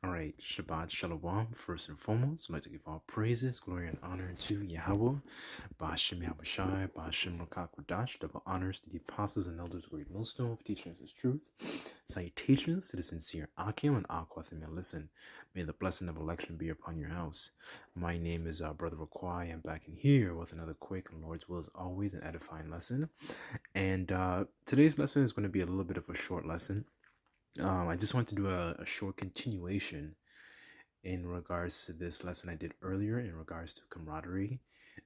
All right, Shabbat Shalom. First and foremost, I'd like to give all praises, glory, and honor to Yahweh, Ba'ashem Yahushai, Ba'ashem Rakakwadash, double honors to the apostles and elders of Great Millstone for teaching us his truth. Salutations to the sincere Akim and Akwath and listen. May the blessing of election be upon your house. My name is Brother Raquai. I'm back in here with another quick and Lord's will is always an edifying lesson. And today's lesson is going to be a little bit of a short lesson. I just want to do a short continuation in regards to this lesson I did earlier in regards to camaraderie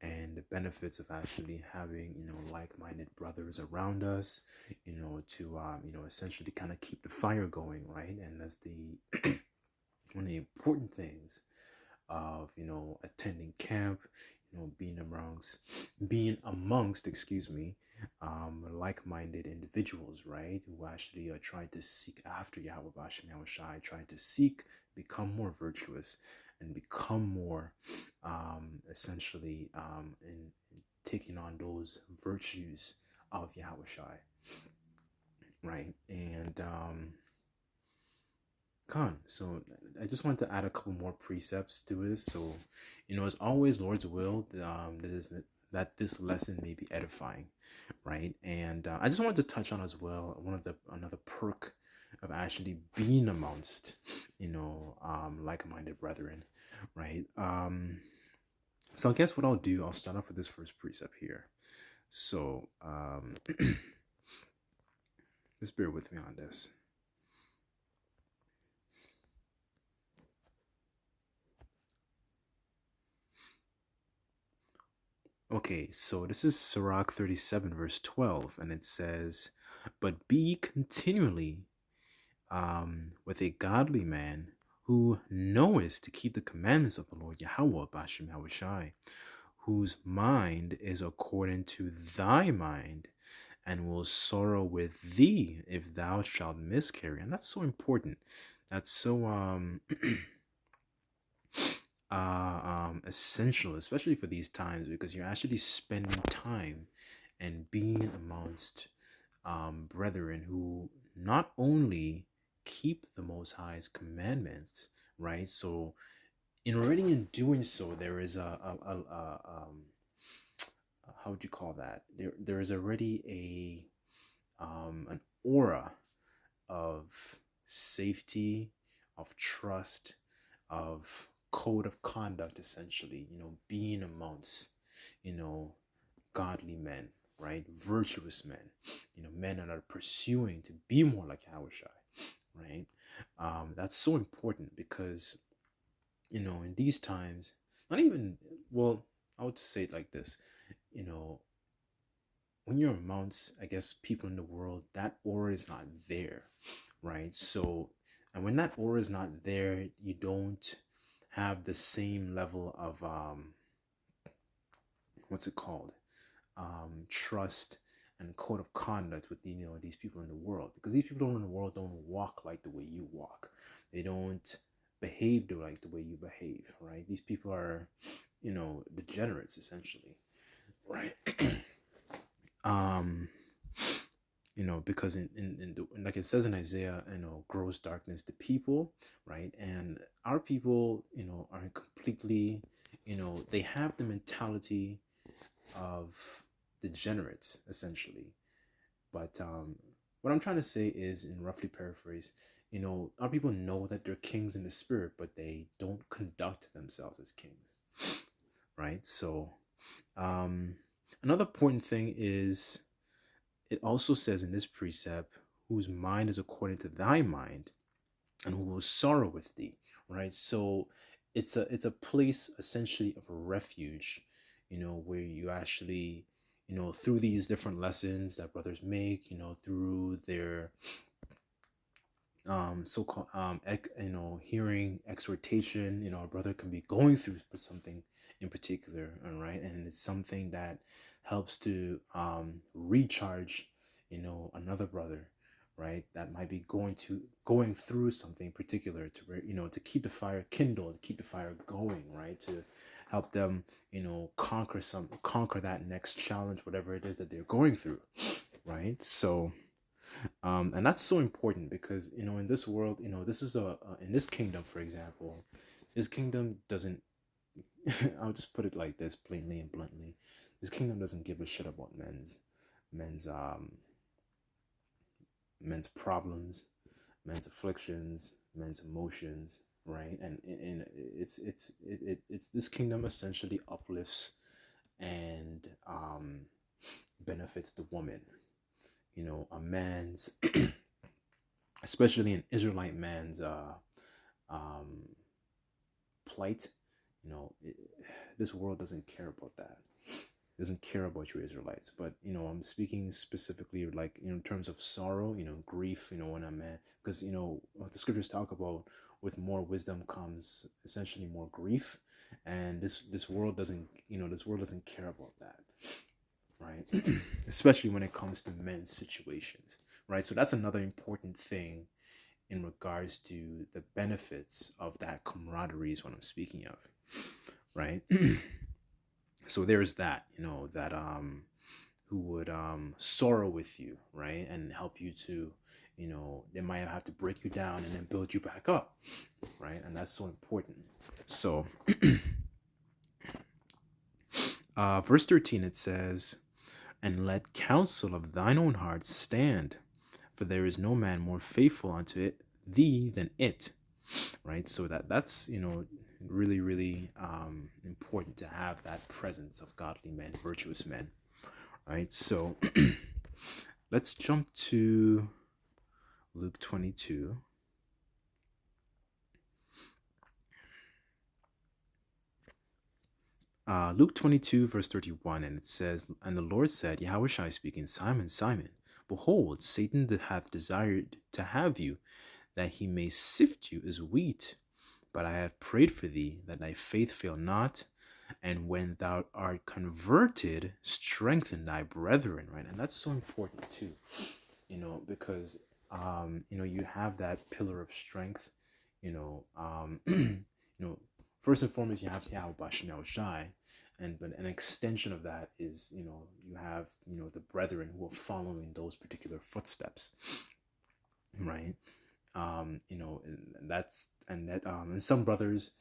and the benefits of actually having, like-minded brothers around us, to, essentially kind of keep the fire going, right? And that's the one of the important things of, attending camp, being amongst, like-minded individuals, right? Who actually are trying to seek after Yahweh Bashem Yahushai, trying to become more virtuous and become more, in taking on those virtues of Yahushai, right? And, so I just wanted to add a couple more precepts to this. So, as always, Lord's will, that this lesson may be edifying, right? And I just wanted to touch on as well another perk of actually being amongst, like-minded brethren, right? So I guess what I'll do, I'll start off with this first precept here. So just bear with me on this. Okay, so this is Sirach 37, verse 12, and it says, "But be continually with a godly man who knoweth to keep the commandments of the Lord Yahweh, Bashem Yahushai, whose mind is according to thy mind, and will sorrow with thee if thou shalt miscarry." And that's so important. That's so essential, especially for these times, because you're actually spending time and being amongst brethren who not only keep the Most High's commandments, right? So, in doing so, there is how would you call that? There is already an aura of safety, of trust, of code of conduct, essentially, being amongst, godly men, right? Virtuous men, men that are pursuing to be more like Yahushai, right? That's so important because, in these times, not even, well, I would say it like this, you know, when you're amongst, I guess, people in the world, that aura is not there, right? So, and when that aura is not there, you don't have the same level of what's it called, trust and code of conduct with these people in the world, because these people in the world don't walk like the way you walk. They don't behave like the way you behave, right? These people are, degenerates essentially, right? um because like it says in Isaiah, gross darkness the people, right? And our people, are completely, they have the mentality of degenerates essentially. But what I'm trying to say is, in roughly paraphrase, our people know that they're kings in the spirit, but they don't conduct themselves as kings, right? So another important thing is, it also says in this precept, whose mind is according to thy mind, and who will sorrow with thee, right? So it's a place essentially of a refuge, where you actually, through these different lessons that brothers make, through their so-called hearing exhortation, a brother can be going through something in particular, all right, and it's something that helps to recharge, another brother, right, that might be going through something particular, to where, to keep the fire kindled, to keep the fire going, right, to help them, conquer that next challenge, whatever it is that they're going through, right? So And that's so important because in this world, this is in this kingdom, for example, this kingdom doesn't. I'll just put it like this, plainly and bluntly. This kingdom doesn't give a shit about men's men's problems, men's afflictions, men's emotions, right? And it's this kingdom essentially uplifts and benefits the woman. A man's, especially an Israelite man's um, plight. This world doesn't care about that. Doesn't care about you Israelites. But I'm speaking specifically like in terms of sorrow, grief. When a man, because what the scriptures talk about, with more wisdom comes essentially more grief, and this world doesn't this world doesn't care about that, right? Especially when it comes to men's situations, right? So that's another important thing in regards to the benefits of that camaraderie is what I'm speaking of, right? So there's that, that who would sorrow with you, right? And help you to, they might have to break you down and then build you back up, right? And that's so important. So verse 13, it says, and let counsel of thine own heart stand, for there is no man more faithful unto it thee than it, right? So that's really, really important to have that presence of godly men, virtuous men, right? So let's jump to Luke 22. Luke 22, verse 31, and it says, and the Lord said, Yahushua speaking, Simon, Simon, behold, Satan hath desired to have you, that he may sift you as wheat. But I have prayed for thee, that thy faith fail not, and when thou art converted, strengthen thy brethren, right? And that's so important too, because you have that pillar of strength, first and foremost, you have Yahweh Bashim Yahushai, but an extension of that is, you have, the brethren who are following those particular footsteps, right? And that's and that and some brothers,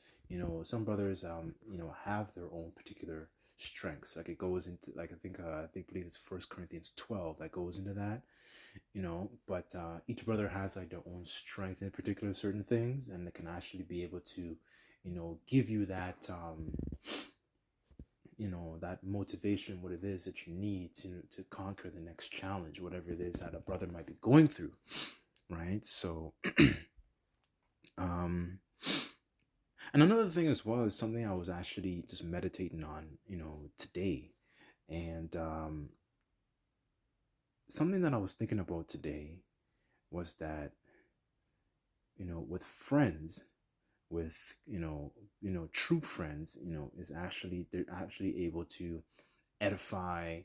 have their own particular strengths. Like it goes into, like, I believe it's 1 Corinthians 12 that goes into that, but each brother has like their own strength in particular certain things, and they can actually be able to give you that that motivation, what it is that you need to conquer the next challenge, whatever it is that a brother might be going through, right? So and another thing as well is something I was actually just meditating on today, and something that I was thinking about today was that with friends, with true friends, is actually, they're actually able to edify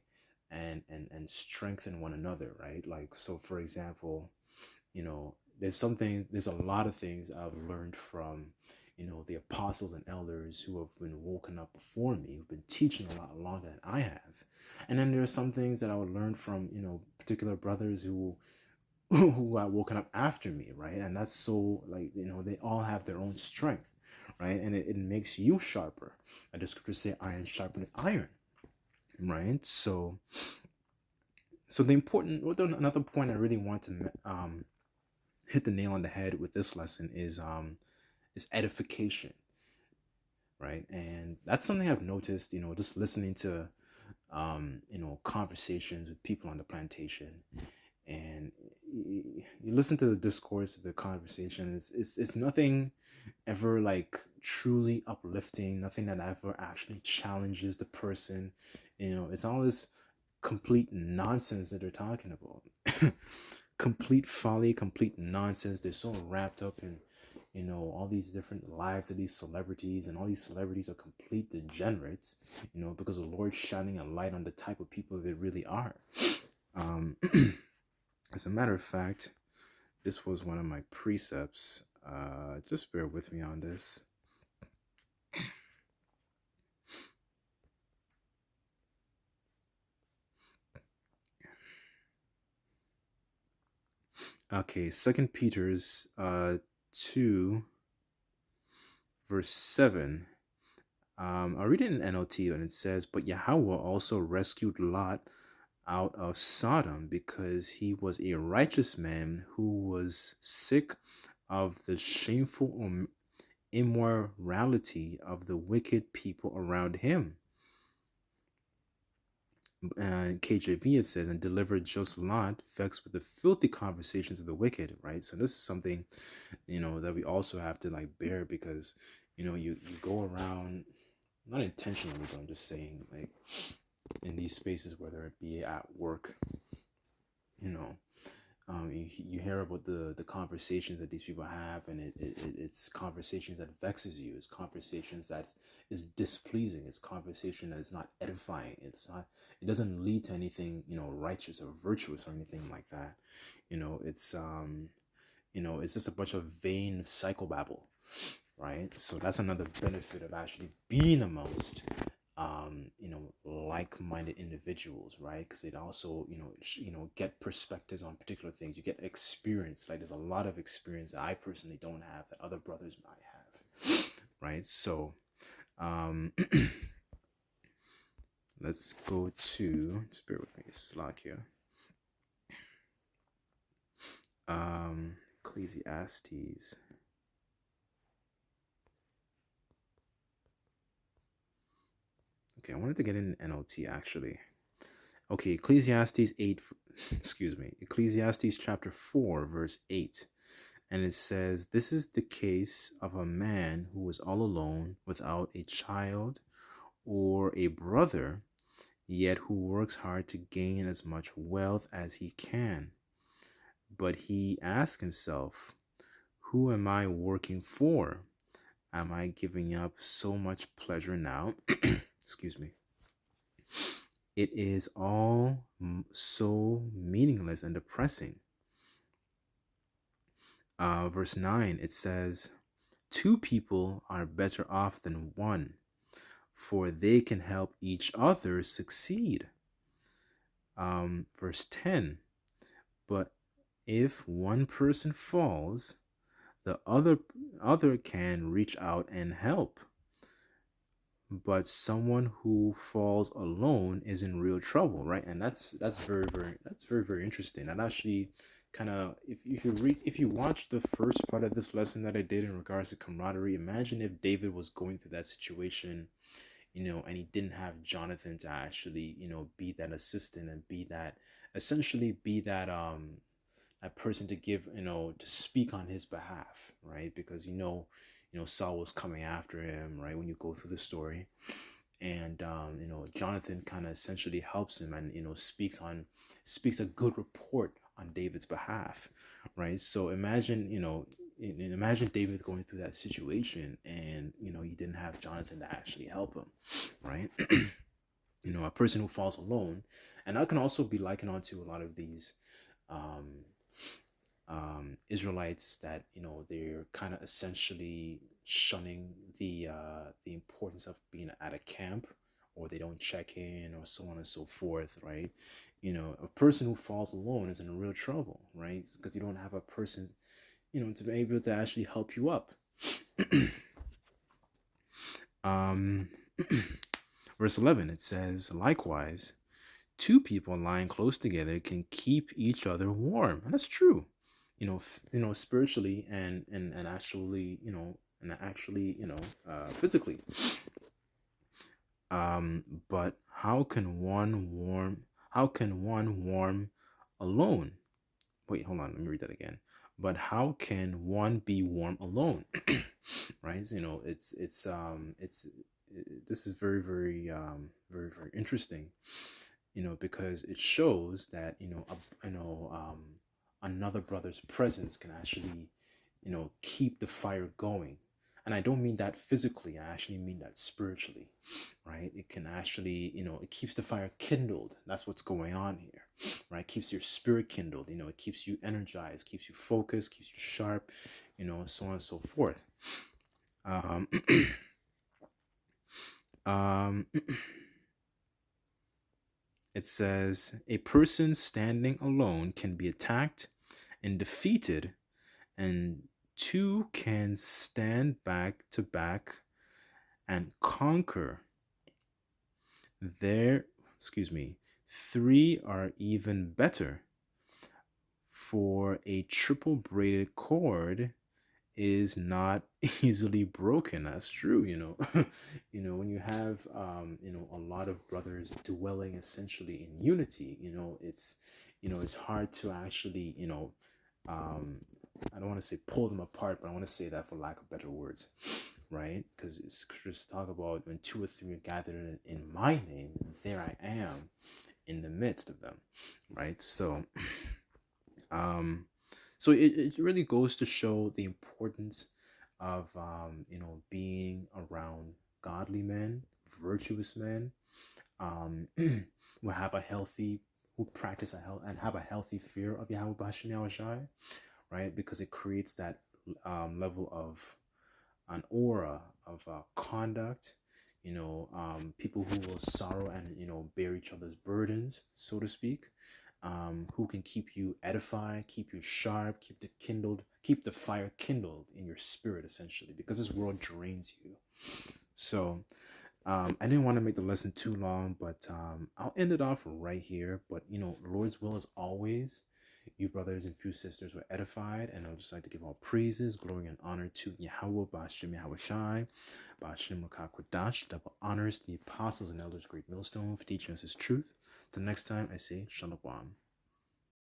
and strengthen one another, right? Like, so for example, there's a lot of things I've learned from the apostles and elders who have been woken up before me, who've been teaching a lot longer than I have. And then there are some things that I would learn from particular brothers who who got woken up after me, right? And that's so, like, they all have their own strength, right? And it makes you sharper. And the scriptures say iron sharpeneth iron, right? So another point I really want to hit the nail on the head with this lesson is edification, right? And that's something I've noticed, just listening to conversations with people on the plantation, and you listen to the discourse of the conversation. It's nothing ever like truly uplifting, nothing that ever actually challenges the person. It's all this complete nonsense that they're talking about. Complete folly, complete nonsense. They're so wrapped up in all these different lives of these celebrities, and all these celebrities are complete degenerates, because the Lord's shining a light on the type of people they really are. As a matter of fact, this was one of my precepts. Just bear with me on this. Okay, Second Peter's 2 verse 7. I'll read it in NLT, and it says, "But Yahweh also rescued Lot out of Sodom because he was a righteous man who was sick of the shameful immorality of the wicked people around him." KJV, it says, "And delivered just Lot, vexed with the filthy conversations of the wicked," right? So this is something, that we also have to like bear, because, you go around, not intentionally, but I'm just saying, like, in these spaces, whether it be at work, you know, you hear about the conversations that these people have, and it's conversations that vexes you. It's conversations that is displeasing. It's conversation that is not edifying. It doesn't lead to anything, righteous or virtuous or anything like that. It's just a bunch of vain psychobabble, right? So that's another benefit of actually being amongst like-minded individuals, right? Because it also, get perspectives on particular things. You get experience. Like, there's a lot of experience that I personally don't have that other brothers might have, right? So let's go to, just bear with me, Slack here. Ecclesiastes. Okay, I wanted to get in NLT actually. Okay, Ecclesiastes 8, excuse me, Ecclesiastes chapter 4, verse 8. And it says, "This is the case of a man who was all alone, without a child or a brother, yet who works hard to gain as much wealth as he can. But he asks himself, 'Who am I working for? Am I giving up so much pleasure now?'" Excuse me. "It is all so meaningless and depressing." Verse 9, it says, "Two people are better off than one, for they can help each other succeed." Verse 10, "But if one person falls, the other can reach out and help. But someone who falls alone is in real trouble," right? And that's very interesting. And actually, kind of, if you watch the first part of this lesson that I did in regards to camaraderie, imagine if David was going through that situation, and he didn't have Jonathan to actually, be that assistant, and be that that person to give, to speak on his behalf, right? Because Saul was coming after him, right? When you go through the story, and Jonathan kind of essentially helps him, and speaks a good report on David's behalf, right? So imagine David going through that situation, and he didn't have Jonathan to actually help him, right? A person who falls alone. And that can also be likened onto a lot of these um Israelites, that they're kind of essentially shunning the importance of being at a camp, or they don't check in, or so on and so forth, right? A person who falls alone is in real trouble, right? Because you don't have a person, to be able to actually help you up. um Verse 11, it says, "Likewise, two people lying close together can keep each other warm." And that's true, spiritually, and actually, physically. But how can one warm alone? Wait, hold on, let me read that again. "But how can one be warm alone?" Right? This is very, very, very interesting, because it shows that, another brother's presence can actually, keep the fire going. And I don't mean that physically, I actually mean that spiritually, right? It can actually, it keeps the fire kindled. That's what's going on here, right? It keeps your spirit kindled, it keeps you energized, keeps you focused, keeps you sharp, so on and so forth. Um, um, It says, "A person standing alone can be attacked and defeated, and two can stand back to back and conquer. There, excuse me, three are even better, for a triple braided cord is not easily broken. That's true, when you have a lot of brothers dwelling essentially in unity, it's hard to actually, I don't want to say pull them apart, but I want to say that for lack of better words, right? Because it's just talk about when two or three are gathered in my name, there I am in the midst of them, right? Um, so it really goes to show the importance of being around godly men, virtuous men, who have a healthy, who practice a health and have a healthy fear of Yahweh Bashim Yahushai, right? Because it creates that level of an aura of conduct, people who will sorrow and bear each other's burdens, so to speak, who can keep you edified, keep you sharp, keep the fire kindled in your spirit, essentially, because this world drains you. So I didn't want to make the lesson too long, but I'll end it off right here. But Lord's will is always, you brothers and few sisters were edified, and I would just like to give all praises, glory, and honor to Yahweh, Ba'ashem Yahweh Shai, Ba'ashem Rakakwadash, double honors the apostles and elders, great millstone, for teaching us his truth. Till next time, I say Shalom.